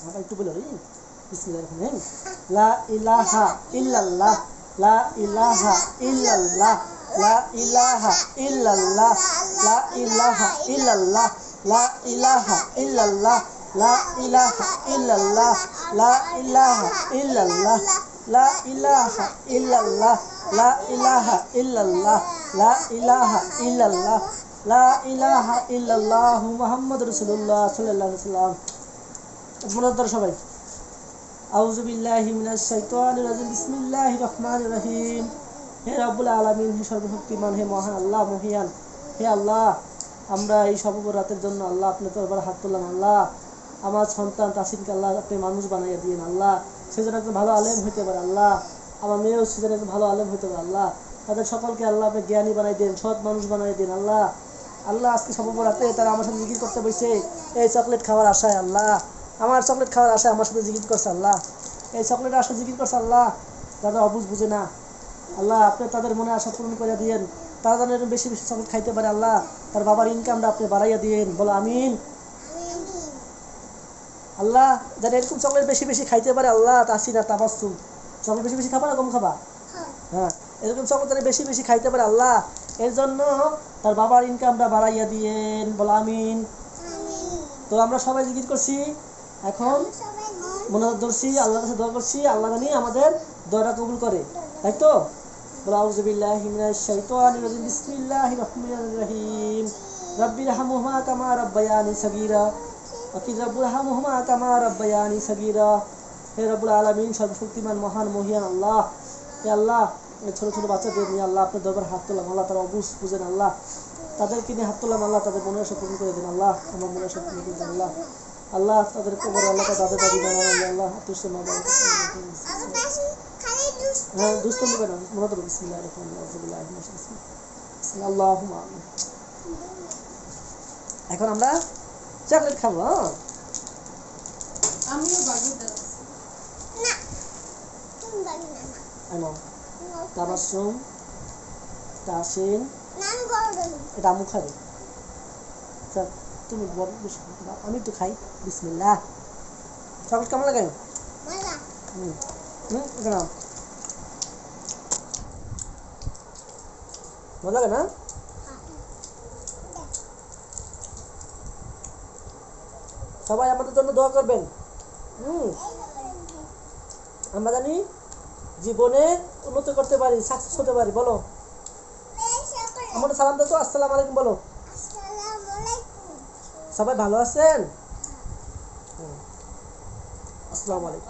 একটু বলো রে বিসমিল্লাহির রহমানির রহিম লা ইলাহা ইল্লাল্লাহ লা ইলাহা ইল্লাল্লাহ লা ইলাহা ইল্লাল্লাহ লা ইলাহা ইল্লাল্লাহ লা ইলাহা ইল্লাল্লাহ লা ইলাহা ইল্লাল্লাহ লা ইলাহা ইল্লাল্লাহ লা ইলাহা ইল্লাল্লাহ লা ইলাহা ইল্লাল্লাহ লা ইলাহা ইল্লাল্লাহ লা ইলাহা ইল্লাল্লাহ মুহাম্মাদুর রাসূলুল্লাহ সাল্লাল্লাহু আলাইহি ওয়াসাল্লাম। মনোযোগ সবাই। আউযু বিল্লাহি মিনাশ শাইতানির রাজিম বিসমিল্লাহির রহমানির রহিম। হে রব্বুল আলামিন, হে সর্বশক্তিমান, হে মহান আল্লাহ মহিয়ান, হে আল্লাহ, আমরা এই রাতের জন্য আল্লাহ আপনার দরবারে হাত তুললাম। আল্লাহ, আমার সন্তান তাসিনকে আল্লাহ আপনি মানুষ বানাইয়া দিন। আল্লাহ, সে যেন একজন ভালো আলেম হইতে পারে। আল্লাহ, আমার মেয়েও সে যেন একজন ভালো আলেম হইতে পারে। আল্লাহ, তাদের সকলকে আল্লাহ আপনি জ্ঞানী বানাই দিন, সৎ মানুষ বানাই দিন। আল্লাহ, আল্লাহ আজকে রাতে তারা আমার সাথে জিকির করতে বসে এই চকলেট খাওয়ার আশায়। আল্লাহ, আমার চকলেট খাওয়ার আশায় আমার সাথে জিকির করছে। আল্লাহ, এই চকলেটের আশা জিকির করছে। আল্লাহ, তাদের অবুঝ বুঝে না। আল্লাহ, আপনি তাদের মনে আশা পূরণ করে দিয়েন, তারা যেন এরকম বেশি বেশি চকলেট খাইতে পারে। আল্লাহ, তার বাবার ইনকামটা আপনি বাড়াইয়া দিয়েন, বলো আমিন। আল্লাহ, যেন এরকম চকলেট বেশি বেশি খাইতে পারে। আল্লাহ, তাসিনা তাবাসসুম, চকলেট বেশি বেশি খাবা না কম খাবা? হ্যাঁ, এরকম চকলেট যেন বেশি বেশি খাইতে পারে। আল্লাহ, এর জন্য তার বাবার ইনকামটা বাড়াইয়া দিয়েন, বলো আমিন। তো আমরা সবাই জিকির করছি, এখন মনোযোগ ধরছি, আল্লাহর কাছে দোয়া করছি, আল্লাহ জানি আমাদের দোয়াটা কবুল করে, তাই তো? বলো আউযু বিল্লাহি মিনাশ শাইতানির রাজিম বিসমিল্লাহির রহমানির রহিম রাব্বিরহামহুমা কামা রাব্বায়ানি সাগীরা ওয়াকিল রাব্বিরহামহুমা কামা রাব্বায়ানি সাগীরা। হে রব্বুল আলামিন, সর্বশক্তিমান মহান মহিয়ান আল্লাহ, হে আল্লাহ, এই ছোট ছোট বাচ্চাদের নিয়ে আল্লাহ আপনার দরবারে হাত তোলাম। আল্লাহ, তারা অবুঝ বুঝেন। আল্লাহ, তাদেরকে নিয়ে হাত তোলাম। আল্লাহ, তাদের মনের আশা পূরণ করে দেন। আল্লাহ, আমার মনের আশা পূরণ করে দেন। আল্লাহ, আল্লাহ, তাদের কবর আল্লাহ তাদের দাদি বানান। আল্লাহ, আত্মীয় মা বাবা, হ্যাঁ দুষ্ট নিবে না। মনোযোগ বিসমিল্লাহির রহমানির রহিম আল্লাহুম্মা আমিন। এখন আমরা চকলেট খাবো। আমিও বাগি দাও না, তুমি বাগি না না আনো তাবাসসুম তাসিন নাম বড় এটা আমু খাবে। স্যার তুমি বড় বেশি খাও, আমি তো খাই। বিসমিল্লাহ। চকলেট কেমন লাগে? মজা। এটা নাও, ভালো লাগে না? সবাই আমাদের জন্য দোয়া করবেন। আমরা জানি জীবনে উন্নতি করতে পারি, সাকসেস হতে পারি। বলো আমাদের সালাম দাও তো, আসসালামু আলাইকুম বলো। সবাই ভালো আছেন? আসসালামু আলাইকুম।